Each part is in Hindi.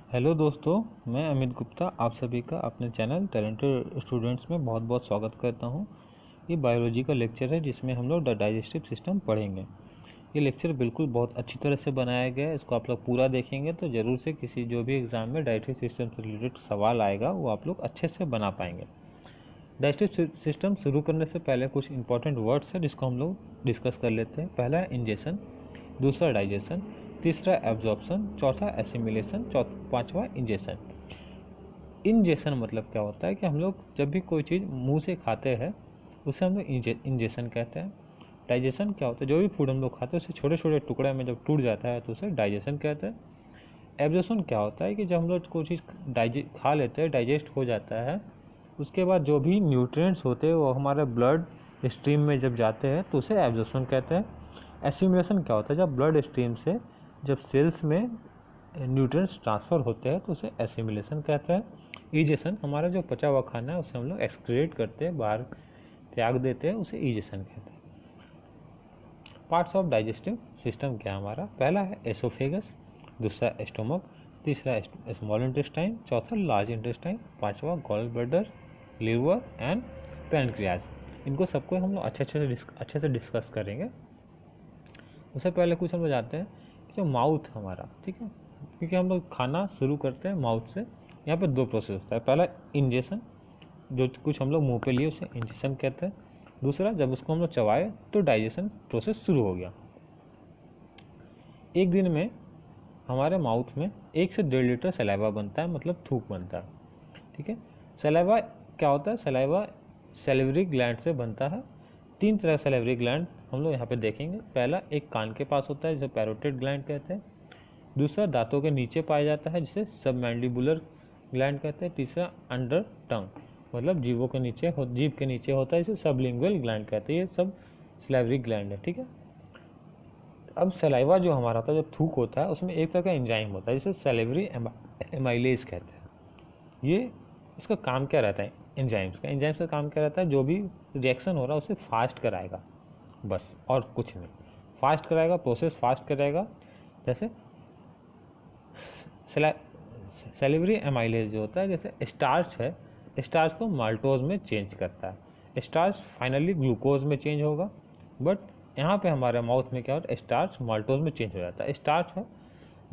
हेलो दोस्तों, मैं अमित गुप्ता आप सभी का अपने चैनल टैलेंटेड स्टूडेंट्स में बहुत बहुत स्वागत करता हूं। ये बायोलॉजी का लेक्चर है जिसमें हम लोग डाइजेस्टिव सिस्टम पढ़ेंगे। ये लेक्चर बिल्कुल बहुत अच्छी तरह से बनाया गया है। इसको आप लोग पूरा देखेंगे तो ज़रूर से किसी जो भी एग्ज़ाम में डाइजेस्टिव सिस्टम से रिलेटेड सवाल आएगा वो आप लोग अच्छे से बना पाएंगे। डाइजेस्टिव सिस्टम शुरू करने से पहले कुछ इंपॉर्टेंट वर्ड्स है जिसको हम लोग डिस्कस कर लेते हैं। पहला है इंजेशन, दूसरा डाइजेशन, तीसरा एब्जॉर्प्शन, चौथा एसिमिलेशन, पांचवा इंजेशन। इंजेशन मतलब क्या होता है कि हम लोग जब भी कोई चीज़ मुंह से खाते हैं उसे हम लोग इंजेशन कहते हैं। डाइजेशन क्या होता है, जो भी फूड हम लोग खाते हैं उसे छोटे छोटे टुकड़े में जब टूट जाता है तो उसे डाइजेशन कहते हैं। एब्जॉर्प्शन क्या होता है कि जब हम लोग कोई चीज़ खा लेते हैं, डाइजेस्ट हो जाता है, उसके बाद जो भी न्यूट्रिएंट्स होते हैं वो हमारे ब्लड स्ट्रीम में जब जाते हैं तो उसे एब्जॉर्प्शन कहते हैं। एसिमिलेशन क्या होता है, जब ब्लड स्ट्रीम से जब सेल्स में न्यूट्रिएंट्स ट्रांसफ़र होते हैं तो उसे एसिमिलेशन कहते हैं। ईजेशन, हमारा जो पचा हुआ खाना है उसे हम लोग एक्सक्रीट करते हैं, बाहर त्याग देते हैं, उसे ईजेशन कहते हैं। पार्ट्स ऑफ डाइजेस्टिव सिस्टम क्या है हमारा, पहला है एसोफेगस, दूसरा स्टोमक, तीसरा स्मॉल इंटेस्टाइन, चौथा लार्ज इंटेस्टाइन, पांचवा gall bladder, liver and pancreas. इनको सबको हम लोग अच्छे से डिस्कस करेंगे। उससे पहले कुछ हम लोग जाते हैं कि जो माउथ हमारा, ठीक है, क्योंकि हम लोग खाना शुरू करते हैं माउथ से। यहाँ पे दो प्रोसेस होता है, पहला इंजेशन, जो कुछ हम लोग मुंह पे लिए उसे इंजेशन कहते हैं। दूसरा, जब उसको हम लोग चबाए तो डाइजेशन प्रोसेस शुरू हो गया। एक दिन में हमारे माउथ में 1 से 1.5 लीटर सलाइवा बनता है, मतलब थूक बनता है, ठीक है। सलाइवा क्या होता है, सलाइवा सैलिवरी ग्लैंड से बनता है। 3 तरह का सैलिवरी ग्लैंड हम लोग यहाँ पे देखेंगे। पहला एक कान के पास होता है जिसे पैरोटिड ग्लैंड कहते हैं। दूसरा दांतों के नीचे पाया जाता है जिसे सबमैंडिबुलर ग्लैंड कहते हैं। तीसरा अंडर टंग, मतलब जीभ के नीचे होता है, जिसे सबलिंगुअल ग्लैंड कहते हैं। ये सब सैलिवरी ग्लैंड है, ठीक है। अब सलाइवा जो हमारा होता है, जब थूक होता है, उसमें एक तरह का एंजाइम होता है जिसे सैलिवरी एमाइलेज कहते हैं। ये इसका काम क्या रहता है, एंजाइम्स का काम क्या रहता है, जो भी रिएक्शन हो रहा है उसे फास्ट कराएगा, बस और कुछ नहीं। फास्ट कराएगा, प्रोसेस फास्ट कराएगा। जैसे सैलिवरी एमाइलेज जो होता है, जैसे स्टार्च है, स्टार्च को माल्टोज में चेंज करता है। स्टार्च फाइनली ग्लूकोज में चेंज होगा, बट यहाँ पे हमारे माउथ में क्या होता है, स्टार्च माल्टोज में चेंज हो जाता है। स्टार्च है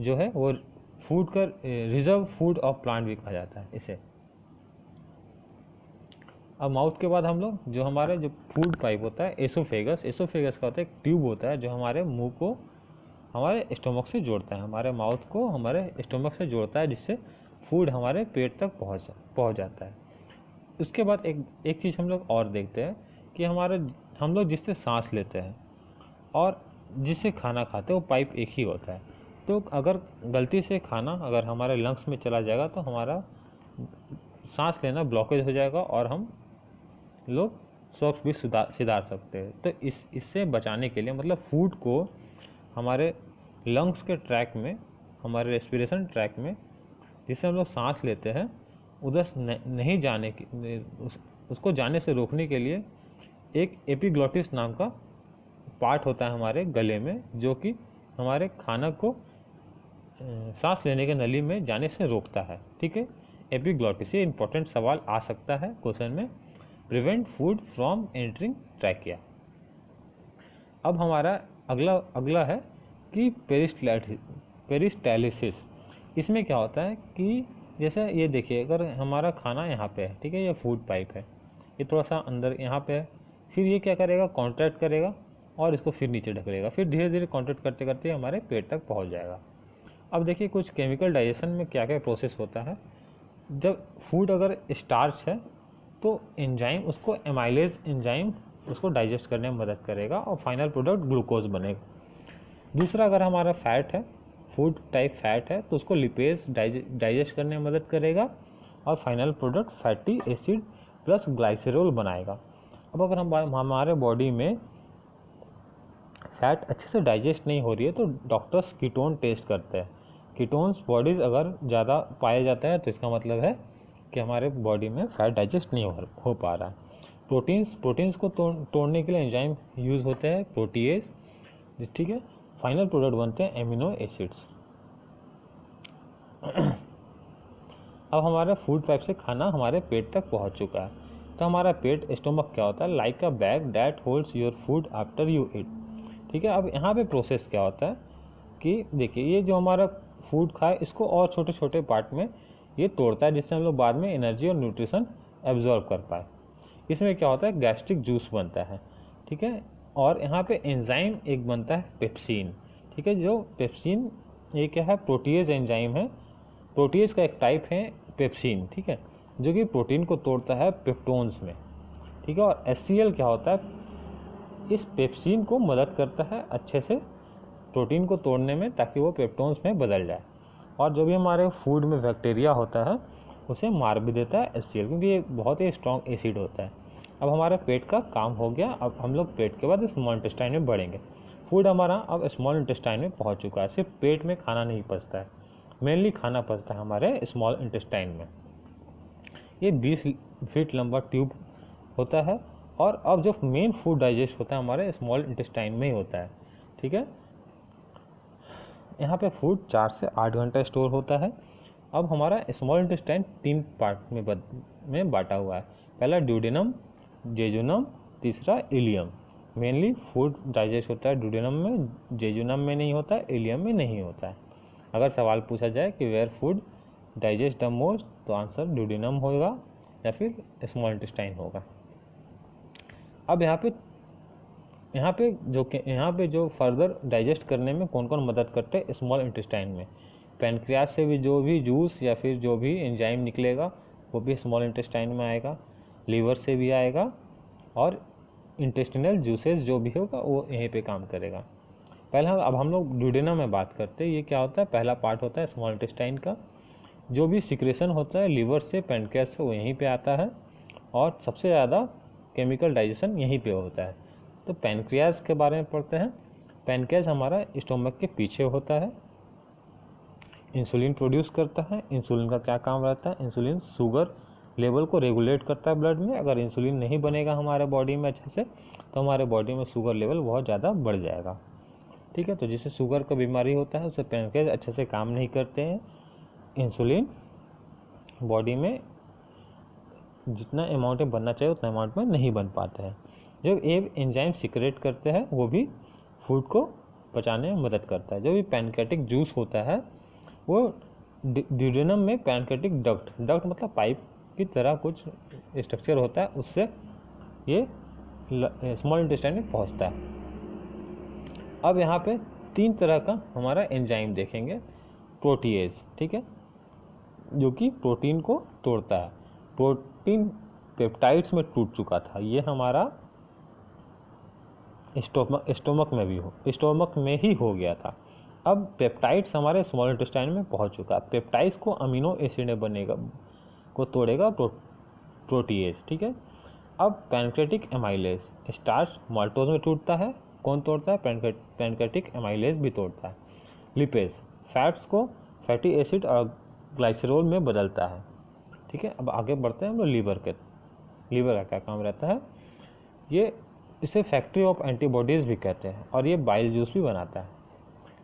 जो है वो फूड का रिजर्व फूड ऑफ प्लांट भी कहा जाता है इसे। अब माउथ के बाद हम लोग जो हमारे जो फूड पाइप होता है, एसोफेगस का होता है एक ट्यूब होता है जो हमारे मुंह को हमारे स्टोमक से जोड़ता है, हमारे माउथ को हमारे स्टोमक से जोड़ता है, जिससे फूड हमारे पेट तक पहुंच जाता है। उसके बाद एक चीज़ हम लोग और देखते हैं कि हम लोग जिससे सांस लेते हैं और जिससे खाना खाते हैं वो पाइप एक ही होता है। तो अगर गलती से खाना अगर हमारे लंग्स में चला जाएगा तो हमारा सांस लेना ब्लॉकेज हो जाएगा और हम लोग स्वास्थ्य भी सुधार सकते हैं। तो इससे बचाने के लिए, मतलब फूड को हमारे लंग्स के ट्रैक में, हमारे रेस्पिरेशन ट्रैक में, जिससे हम लोग सांस लेते हैं, उधर नहीं जाने की उसको जाने से रोकने के लिए एक एपिग्लॉटिस नाम का पार्ट होता है हमारे गले में, जो कि हमारे खाना को सांस लेने के नली में जाने से रोकता है, ठीक है। एपिग्लॉटिस, ये इंपॉर्टेंट सवाल आ सकता है क्वेश्चन में, prevent food from entering trachea. अब हमारा अगला है कि पेरिस्टालिसिस। इसमें क्या होता है कि जैसे ये देखिए, अगर हमारा खाना यहाँ पे है, ठीक है, ये फूड पाइप है, ये थोड़ा सा अंदर यहाँ पे है, फिर ये क्या करेगा, कॉन्ट्रैक्ट करेगा और इसको फिर नीचे ढकेलेगा, फिर धीरे धीरे कॉन्ट्रैक्ट करते करते हमारे पेट तक पहुँच जाएगा। अब देखिए कुछ केमिकल डाइजेशन में क्या क्या प्रोसेस होता है। जब फूड अगर स्टार्च है तो एंजाइम उसको एमाइलेज एंजाइम उसको डाइजेस्ट करने में मदद करेगा और फाइनल प्रोडक्ट ग्लूकोज बनेगा। दूसरा, अगर हमारा फैट है, फूड टाइप फैट है, तो उसको लिपेज डाइजेस्ट करने में मदद करेगा और final product fatty acid plus glycerol बनाएगा। अब अगर हमारे बॉडी में फैट अच्छे से डाइजेस्ट नहीं हो रही है तो डॉक्टर्स कीटोन टेस्ट करते हैं। कीटोन्स बॉडीज अगर ज़्यादा पाया जाता है तो इसका मतलब है कि हमारे बॉडी में फैट डाइजेस्ट नहीं हो पा रहा है। प्रोटीन्स को तोड़ने के लिए एंजाइम यूज़ होते हैं, प्रोटीएज, ठीक है। फाइनल प्रोडक्ट बनते हैं एमिनो एसिड्स। अब हमारे फूड पाइप से खाना हमारे पेट तक पहुंच चुका है। तो हमारा पेट स्टोमक क्या होता है, like a bag that holds your food after you eat. ठीक है, अब यहाँ पे प्रोसेस क्या होता है कि देखिए ये जो हमारा फूड खाए इसको और छोटे छोटे पार्ट में ये तोड़ता है, जिससे हम लोग बाद में एनर्जी और न्यूट्रिशन एब्जॉर्ब कर पाए। इसमें क्या होता है, गैस्ट्रिक जूस बनता है। ठीक है, और यहाँ पे एंजाइम एक बनता है पेप्सिन। ठीक है, जो पेप्सिन ये क्या है, प्रोटीएज एंजाइम है। प्रोटीएज का एक टाइप है पेप्सिन। ठीक है, जो कि प्रोटीन को तोड़ता है पेप्टोन्स में। ठीक है, और HCl क्या होता है, इस पेप्सिन को मदद करता है अच्छे से प्रोटीन को तोड़ने में, ताकि वो पेप्टोन्स में बदल जाए। और जो भी हमारे फूड में बैक्टीरिया होता है उसे मार भी देता है HCl, क्योंकि ये बहुत ही स्ट्रॉन्ग एसिड होता है। अब हमारा पेट का काम हो गया। अब हम लोग पेट के बाद स्मॉल इंटेस्टाइन में बढ़ेंगे। फूड हमारा अब स्मॉल इंटेस्टाइन में पहुंच चुका है। सिर्फ पेट में खाना नहीं पचता है, मेनली खाना पचता है हमारे स्मॉल इंटेस्टाइन में। ये 20 फीट लंबा ट्यूब होता है, और अब जो मेन फूड डाइजेस्ट होता है हमारे स्मॉल इंटेस्टाइन में ही होता है। ठीक है, यहाँ पे फूड 4 से 8 घंटा स्टोर होता है। अब हमारा स्मॉल इंटेस्टाइन 3 पार्ट में बांटा हुआ है। पहला ड्यूडेनम, जेजुनम, तीसरा इलियम। मेनली फूड डाइजेस्ट होता है ड्यूडेनम में, जेजुनम में नहीं होता है, इलियम में नहीं होता है। अगर सवाल पूछा जाए कि where food digest the most, तो आंसर ड्यूडेनम होगा या फिर स्मॉल इंटेस्टाइन होगा। अब यहाँ पे जो फर्दर डाइजेस्ट करने में कौन कौन मदद करते हैं स्मॉल इंटेस्टाइन में, पैनक्रियाज से भी जो भी जूस या फिर जो भी एंजाइम निकलेगा वो भी स्मॉल इंटेस्टाइन में आएगा, लीवर से भी आएगा, और इंटेस्टिनल जूसेस जो भी होगा वो यहीं पे काम करेगा। अब हम लोग ड्यूडेनम में बात करते हैं। ये क्या होता है, पहला पार्ट होता है स्मॉल इंटेस्टाइन का। जो भी सिक्रेशन होता है लीवर से, पैनक्रियाज से, वो यहीं पे आता है, और सबसे ज़्यादा केमिकल डाइजेशन यहीं पे होता है। तो पैनक्रियाज के बारे में पढ़ते हैं। पैनक्रियाज हमारा स्टोमक के पीछे होता है, इंसुलिन प्रोड्यूस करता है। इंसुलिन का क्या काम रहता है, इंसुलिन शुगर लेवल को रेगुलेट करता है ब्लड में। अगर इंसुलिन नहीं बनेगा हमारे बॉडी में अच्छे से, तो हमारे बॉडी में शुगर लेवल बहुत ज़्यादा बढ़ जाएगा। ठीक है, तो जिससे शुगर का बीमारी होता है उससे पैनक्रियाज अच्छे से काम नहीं करते हैं। इंसुलिन बॉडी में जितना अमाउंट में बनना चाहिए उतना अमाउंट में नहीं बन पाते हैं। जब एंजाइम सिक्रेट करते हैं वो भी फूड को पचाने में मदद करता है। जो भी पैनक्रियाटिक जूस होता है वो ड्यूडेनम में पैनक्रियाटिक डक्ट मतलब पाइप की तरह कुछ स्ट्रक्चर होता है, उससे ये स्मॉल इंटेस्टाइन में पहुंचता है। अब यहाँ पे 3 तरह का हमारा एंजाइम देखेंगे। प्रोटीएज, ठीक है, जो कि प्रोटीन को तोड़ता है। प्रोटीन पेप्टाइड्स में टूट चुका था, ये हमारा स्टोमक में ही हो गया था। अब पेप्टाइड्स हमारे स्मॉल इंटेस्टाइन में पहुंच चुका है। पेप्टाइड्स को अमीनो एसिड को तोड़ेगा प्रोटीएज। ठीक है, अब पैनक्रियाटिक एमाइलेज, स्टार्च माल्टोज में टूटता है। कौन तोड़ता है, पैनक्रियाटिक एमाइलेज भी तोड़ता है। लिपेज फैट्स को फैटी एसिड और ग्लाइसरोल में बदलता है। ठीक है, अब आगे बढ़ते हैं हम लोग लीवर का क्या काम रहता है। ये इसे फैक्ट्री ऑफ एंटीबॉडीज़ भी कहते हैं, और ये बाइल जूस भी बनाता है।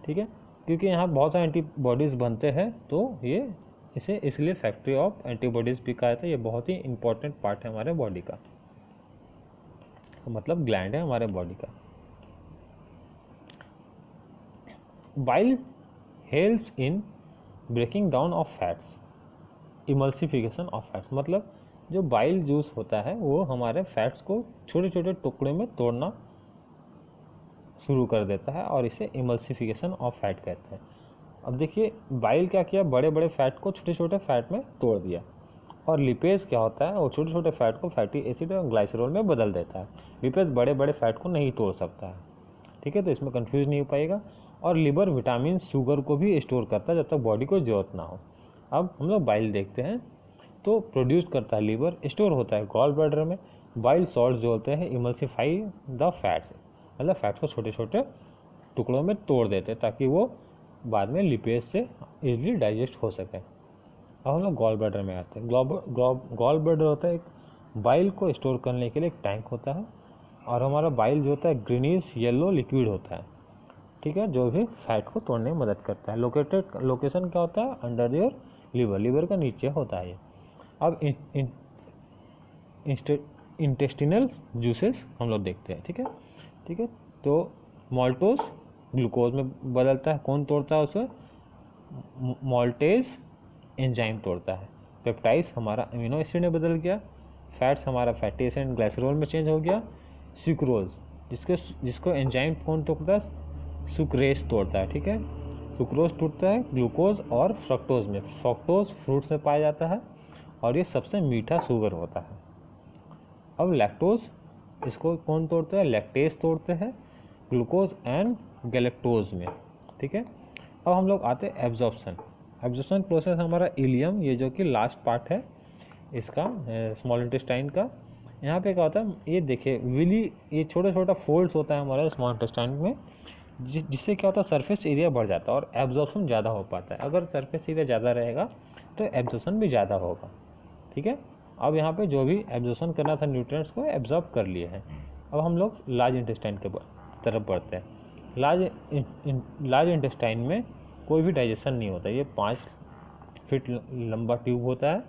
ठीक है, क्योंकि यहाँ बहुत सारे एंटीबॉडीज़ बनते हैं, तो ये इसे इसलिए फैक्ट्री ऑफ एंटीबॉडीज़ भी कहा जाता है। ये बहुत ही इंपॉर्टेंट पार्ट है हमारे बॉडी का, तो मतलब ग्लैंड है हमारे बॉडी का। Bile helps in breaking down of fats, emulsification of fats, मतलब जो बाइल जूस होता है वो हमारे फैट्स को छोटे छोटे टुकड़े में तोड़ना शुरू कर देता है, और इसे इमल्सिफिकेशन ऑफ फैट कहते हैं। अब देखिए बाइल क्या किया, बड़े बड़े फैट को छोटे छोटे फैट में तोड़ दिया। और लिपेज क्या होता है, वो छोटे छोटे फैट को फैटी एसिड और ग्लाइसरोल में बदल देता है। लिपेज बड़े बड़े फैट को नहीं तोड़ सकता है। ठीक है, तो इसमें कंफ्यूज नहीं हो पाएगा। और लिवर विटामिन शुगर को भी स्टोर करता है जब तक बॉडी को जरूरत ना हो। अब हम लोग बाइल देखते हैं, तो प्रोड्यूस करता है लीवर, स्टोर होता है गॉल ब्लैडर में। बाइल सॉल्ट जो होते हैं इमल्सीफाई द फैट्स, मतलब फैट्स को छोटे छोटे टुकड़ों में तोड़ देते हैं ताकि वो बाद में लिपेज से इजीली डाइजेस्ट हो सके। अब हम लोग गॉल ब्लैडर में आते हैं। गॉल ब्लैडर होता है एक बाइल को स्टोर करने के लिए एक टैंक होता है, और हमारा बाइल जो होता है ग्रीनिश येलो लिक्विड होता है। ठीक है, जो भी फैट को तोड़ने में मदद करता है। लोकेशन क्या होता है, अंडर योर लीवर का नीचे होता है ये। अब इंटेस्टिनल जूसेस हम लोग देखते हैं, ठीक है। तो माल्टोज ग्लूकोज में बदलता है, कौन तोड़ता है उसे? माल्टेज एंजाइम तोड़ता है। पेप्टाइड्स हमारा अमीनो एसिड में बदल गया, फैट्स हमारा फैटी एसिड ग्लाइसरॉल में चेंज हो गया। सुक्रोज जिसको एंजाइम कौन तोड़ता है? सुक्रेज तोड़ता है, ठीक है। सुक्रोज टूटता है ग्लूकोज और फ्रक्टोज में। फ्रक्टोज फ्रूट्स में पाया जाता है और ये सबसे मीठा शुगर होता है। अब लैक्टोज, इसको कौन तोड़ता है? लैक्टेज तोड़ते हैं ग्लूकोज एंड गैलेक्टोज में, ठीक है। अब हम लोग आते हैं एब्जॉर्प्शन प्रोसेस हमारा इलियम, ये जो कि लास्ट पार्ट है इसका स्मॉल इंटेस्टाइन का। यहाँ पे क्या होता है, ये देखिए विली, ये छोटा छोटा फोल्ड्स होता है हमारे स्मॉल इंटेस्टाइन में, जिससे क्या होता है सरफेस एरिया बढ़ जाता है और एब्जॉर्प्शन ज़्यादा हो पाता है। अगर सरफेस एरिया ज़्यादा रहेगा तो एब्जॉर्प्शन भी ज़्यादा होगा, ठीक है। अब यहाँ पे जो भी एब्जॉर्प्शन करना था न्यूट्रिएंट्स को एब्जॉर्ब कर लिए हैं। अब हम लोग लार्ज इंटेस्टाइन के तरफ बढ़ते हैं। लार्ज इंटेस्टाइन में कोई भी डाइजेशन नहीं होता। ये 5 फीट लंबा ट्यूब होता है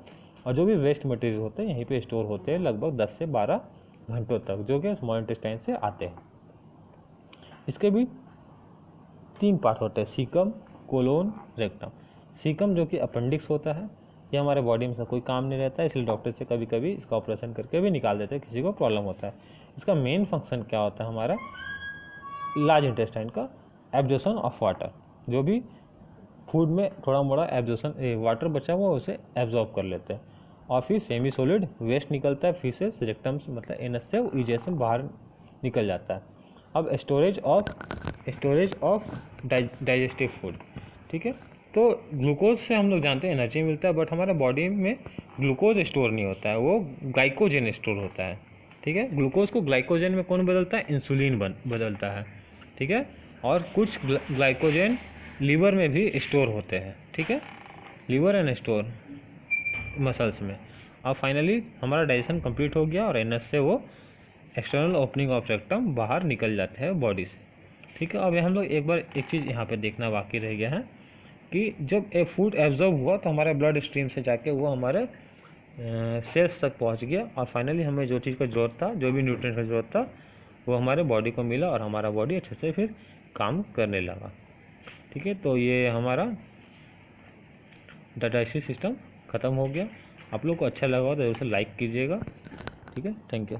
और जो भी वेस्ट मटेरियल होते हैं यहीं पे स्टोर होते हैं लगभग 10 से 12 घंटों तक, जो कि स्मॉल इंटेस्टाइन से आते हैं। इसके भी 3 पार्ट होते हैं, सीकम, कोलोन, रेक्टम। सीकम जो कि अपेंडिक्स होता है, ये हमारे बॉडी में से कोई काम नहीं रहता है, इसलिए डॉक्टर से कभी कभी इसका ऑपरेशन करके भी निकाल देते हैं किसी को प्रॉब्लम होता है। इसका मेन फंक्शन क्या होता है हमारा लार्ज इंटेस्टाइन का? Absorption of water. जो भी फूड में थोड़ा मोड़ा एब्जॉर्प्शन वाटर बचा हुआ उसे एब्जॉर्ब कर लेते हैं और फिर सेमी सॉलिड वेस्ट निकलता है फीसेस, रेक्टम मतलब एनस से ईजेशन बाहर निकल जाता है। अब स्टोरेज ऑफ डाइजेस्टिव फूड, ठीक है। तो ग्लूकोज से हम लोग जानते हैं एनर्जी मिलता है, बट हमारे बॉडी में ग्लूकोज स्टोर नहीं होता है, वो ग्लाइकोजन स्टोर होता है, ठीक है। ग्लूकोज को ग्लाइकोजन में कौन बदलता है? इंसुलिन बदलता है, ठीक है। और कुछ ग्लाइकोजन लीवर में भी स्टोर होते हैं, ठीक है, लीवर एंड स्टोर मसल्स में। अब फाइनली हमारा डाइजेशन कंप्लीट हो गया और एनएस से वो एक्सटर्नल ओपनिंग ऑफ रेक्टम बाहर निकल जाते हैं बॉडी से, ठीक है। अब हम लोग एक बार एक चीज़ यहाँ पे देखना बाकी रह गया है कि जब एक फूड एब्जॉर्ब हुआ तो हमारे ब्लड स्ट्रीम से जाके वो हमारे सेल्स तक पहुँच गया और फाइनली हमें जो चीज़ का ज़रूरत था, जो भी न्यूट्रिएंट का ज़रूरत था, वो हमारे बॉडी को मिला और हमारा बॉडी अच्छे से फिर काम करने लगा, ठीक है। तो ये हमारा डाइजेस्टिव सिस्टम ख़त्म हो गया। आप लोग को अच्छा लगा हो तो ज़रूर से लाइक कीजिएगा, ठीक है। Thank you.